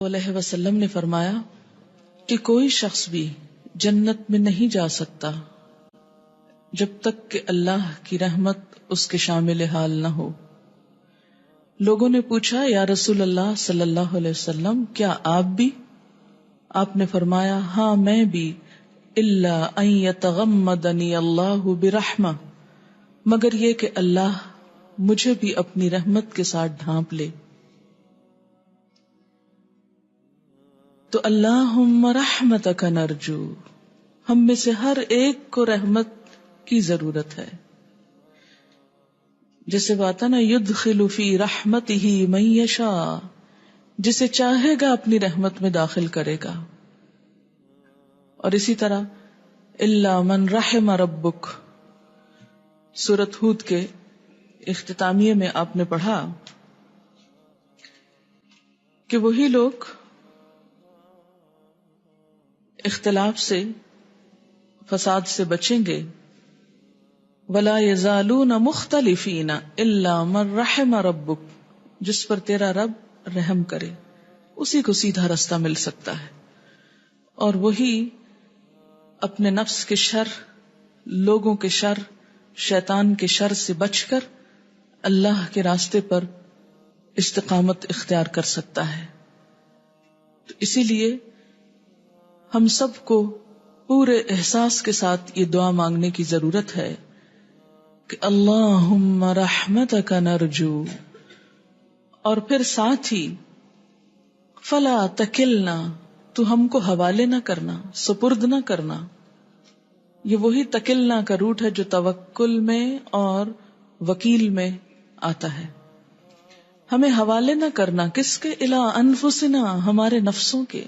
علیہ وسلم نے فرمایا کہ کوئی شخص بھی جنت میں نہیں جا سکتا جب تک کہ اللہ کی رحمت اس کے شامل حال نہ ہو۔ لوگوں نے پوچھا یا رسول اللہ صلی اللہ علیہ وسلم کیا آپ بھی؟ آپ نے فرمایا ہاں میں بھی، الا ان یتغمدنی اللہ برحمہ، مگر یہ کہ اللہ مجھے بھی اپنی رحمت کے ساتھ ڈھانپ لے۔ تو اللہم رحمتک نرجو، ہم میں سے ہر ایک کو رحمت کی ضرورت ہے۔ جیسے بات ہے نا یدخل فی رحمتہ من یشاء، جسے چاہے گا اپنی رحمت میں داخل کرے گا۔ اور اسی طرح الا من رحم ربک، سورۃ ہود کے اختتامیہ میں آپ نے پڑھا کہ وہی لوگ اختلاف سے، فساد سے بچیں گے، ولا یزالون مختلفین الا من رحم ربک، جس پر تیرا رب رحم کرے اسی کو سیدھا رستہ مل سکتا ہے۔ اور وہی اپنے نفس کے شر، لوگوں کے شر، شیطان کے شر سے بچ کر اللہ کے راستے پر استقامت اختیار کر سکتا ہے۔ تو اسی لیے ہم سب کو پورے احساس کے ساتھ یہ دعا مانگنے کی ضرورت ہے کہ اللہم رحمتک نرجو، اور پھر ساتھ ہی فلا تکلنا، تو ہم کو حوالے نہ کرنا، سپرد نہ کرنا۔ یہ وہی تکلنا کا روٹ ہے جو توکل میں اور وکیل میں آتا ہے۔ ہمیں حوالے نہ کرنا، کس کے؟ الی انفسنا، ہمارے نفسوں کے،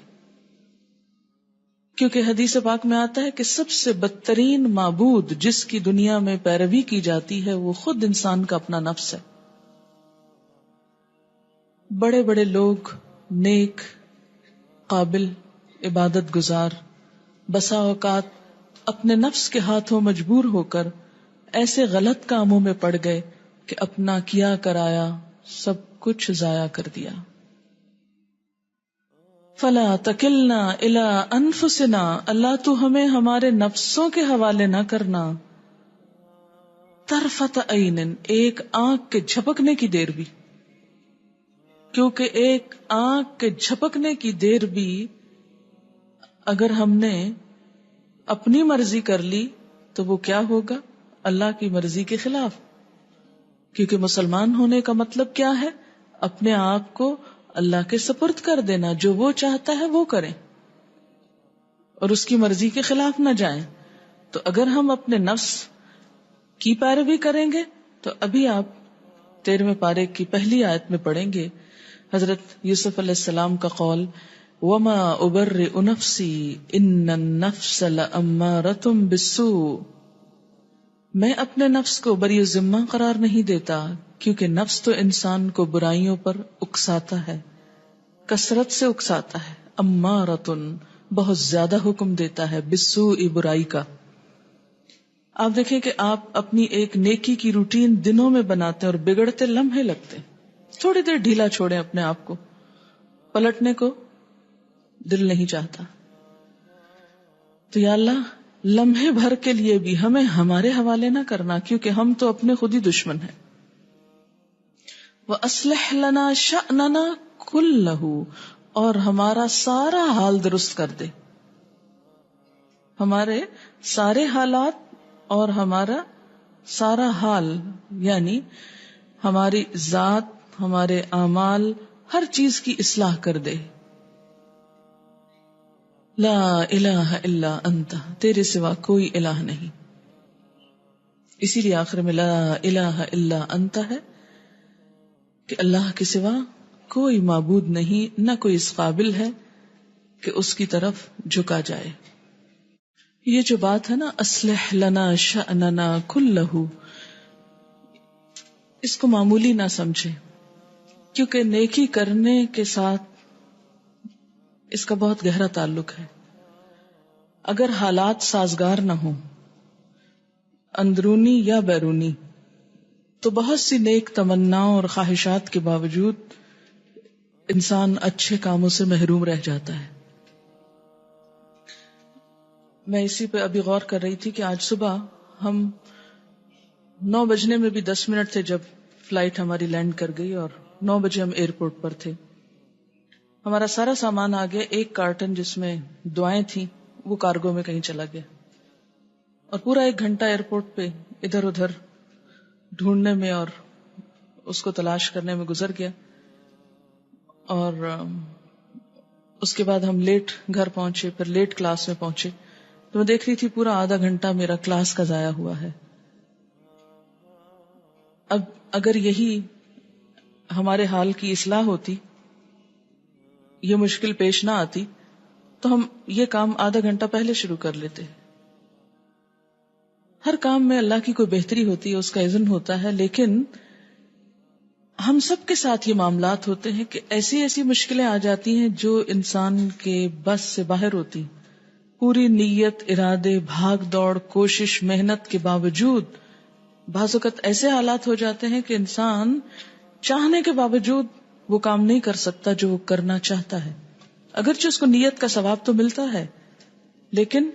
کیونکہ حدیث پاک میں آتا ہے کہ سب سے بدترین معبود جس کی دنیا میں پیروی کی جاتی ہے وہ خود انسان کا اپنا نفس ہے۔ بڑے بڑے لوگ، نیک، قابل، عبادت گزار، بسا اوقات اپنے نفس کے ہاتھوں مجبور ہو کر ایسے غلط کاموں میں پڑ گئے کہ اپنا کیا کرایا سب کچھ ضائع کر دیا۔ فلا تکلنا الی انفسنا، اللہ تو ہمیں ہمارے نفسوں کے حوالے نہ کرنا، طرفت عین، ایک آنکھ کے جھپکنے کی دیر بھی، کیونکہ ایک آنکھ کے جھپکنے کی دیر بھی اگر ہم نے اپنی مرضی کر لی تو وہ کیا ہوگا؟ اللہ کی مرضی کے خلاف، کیونکہ مسلمان ہونے کا مطلب کیا ہے؟ اپنے آپ کو اللہ کے سپرد کر دینا، جو وہ چاہتا ہے وہ کریں اور اس کی مرضی کے خلاف نہ جائیں۔ تو اگر ہم اپنے نفس کی پیروی کریں گے تو ابھی آپ 13ویں پارے کی پہلی آیت میں پڑھیں گے حضرت یوسف علیہ السلام کا قول، وَمَا أُبَرِّئُ نَفْسِي إِنَّ النَّفْسَ لَأَمَّارَةٌ بِالسُّوءِ، میں اپنے نفس کو بری ذمہ قرار نہیں دیتا، کیونکہ نفس تو انسان کو برائیوں پر اکساتا ہے، کثرت سے اکساتا ہے، امارتن، بہت زیادہ حکم دیتا ہے، بالسوء، برائی کا۔ آپ دیکھیں کہ آپ اپنی ایک نیکی کی روٹین دنوں میں بناتے ہیں اور بگڑتے لمحے لگتے ہیں، تھوڑی دیر ڈھیلا چھوڑیں اپنے آپ کو، پلٹنے کو دل نہیں چاہتا۔ تو یا اللہ لمحے بھر کے لیے بھی ہمیں ہمارے حوالے نہ کرنا، کیونکہ ہم تو اپنے خود ہی دشمن ہیں۔ وَأَصْلِحْ لَنَا شَأْنَنَا كُلَّهُ، اور ہمارا سارا حال درست کر دے، ہمارے سارے حالات اور ہمارا سارا حال، یعنی ہماری ذات، ہمارے اعمال، ہر چیز کی اصلاح کر دے۔ لا الہ الا انت، تیرے سوا کوئی الہ نہیں۔ اسی لیے آخر میں لا الہ الا انت ہے کہ اللہ کے سوا کوئی معبود نہیں، نہ کوئی اس قابل ہے کہ اس کی طرف جھکا جائے۔ یہ جو بات ہے نا اصلح لنا شأننا کلہ، اس کو معمولی نہ سمجھے، کیونکہ نیکی کرنے کے ساتھ اس کا بہت گہرا تعلق ہے۔ اگر حالات سازگار نہ ہوں، اندرونی یا بیرونی، تو بہت سی نیک تمناؤں اور خواہشات کے باوجود انسان اچھے کاموں سے محروم رہ جاتا ہے. میں اسی پہ ابھی غور کر رہی تھی کہ آج صبح ہم 9 بجنے میں بھی 10 منٹ تھے جب فلائٹ ہماری لینڈ کر گئی اور 9 بجے ہم ایئرپورٹ پر تھے. ہمارا سارا سامان آ گیا. ایک کارٹن جس میں دعائیں تھیں وہ کارگو میں کہیں چلا گیا اور پورا 1 گھنٹہ ایئرپورٹ پہ ادھر ادھر ڈھونڈنے میں اور اس کو تلاش کرنے میں گزر گیا. اور اس کے بعد ہم لیٹ گھر پہنچے, پھر لیٹ کلاس میں پہنچے تو میں دیکھ رہی تھی پورا آدھا گھنٹہ میرا کلاس کا ضائع ہوا ہے. اب اگر یہی ہمارے حال کی اصلاح ہوتی, یہ مشکل پیش نہ آتی, تو ہم یہ کام آدھا گھنٹہ پہلے شروع کر لیتے. ہر کام میں اللہ کی کوئی بہتری ہوتی ہے, اس کا اذن ہوتا ہے, لیکن ہم سب کے ساتھ یہ معاملات ہوتے ہیں کہ ایسی ایسی مشکلیں آ جاتی ہیں جو انسان کے بس سے باہر ہوتی. پوری نیت, ارادے, بھاگ دوڑ, کوشش, محنت کے باوجود بعض اوقات ایسے حالات ہو جاتے ہیں کہ انسان چاہنے کے باوجود وہ کام نہیں کر سکتا جو وہ کرنا چاہتا ہے. اگرچہ اس کو نیت کا ثواب تو ملتا ہے, لیکن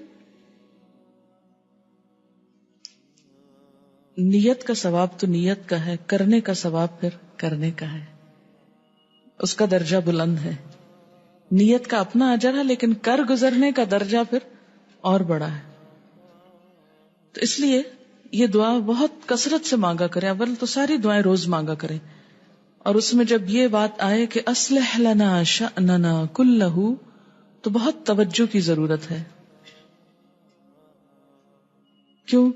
نیت کا ثواب تو نیت کا ہے, کرنے کا ثواب پھر کرنے کا ہے. اس کا درجہ بلند ہے. نیت کا اپنا اجر ہے, لیکن کر گزرنے کا درجہ پھر اور بڑا ہے. تو اس لیے یہ دعا بہت کثرت سے مانگا کریں. اول تو ساری دعائیں روز مانگا کریں, اور اس میں جب یہ بات آئے کہ اصلح لنا شأننا کلہ, تو بہت توجہ کی ضرورت ہے. کیوں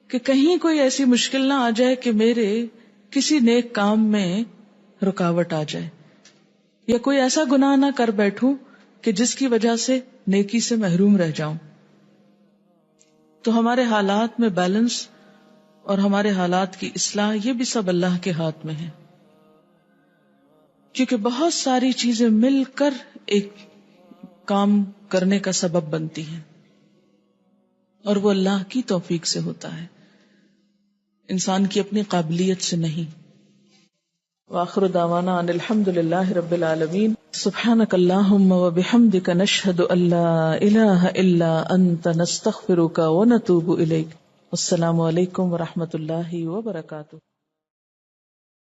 کہ کہیں کوئی ایسی مشکل نہ آ جائے کہ میرے کسی نیک کام میں رکاوٹ آ جائے, یا کوئی ایسا گناہ نہ کر بیٹھوں کہ جس کی وجہ سے نیکی سے محروم رہ جاؤں. تو ہمارے حالات میں بیلنس اور ہمارے حالات کی اصلاح, یہ بھی سب اللہ کے ہاتھ میں ہے, کیونکہ بہت ساری چیزیں مل کر ایک کام کرنے کا سبب بنتی ہیں, اور وہ اللہ کی توفیق سے ہوتا ہے, انسان کی اپنی قابلیت سے نہیں. وآخر دعوانا ان الحمد للہ رب العالمین. سبحانک اللہم وبحمدک نشہد ان لا الہ الا انت نستغفرک ونتوب الیک. السلام علیکم ورحمۃ اللہ وبرکاتہ.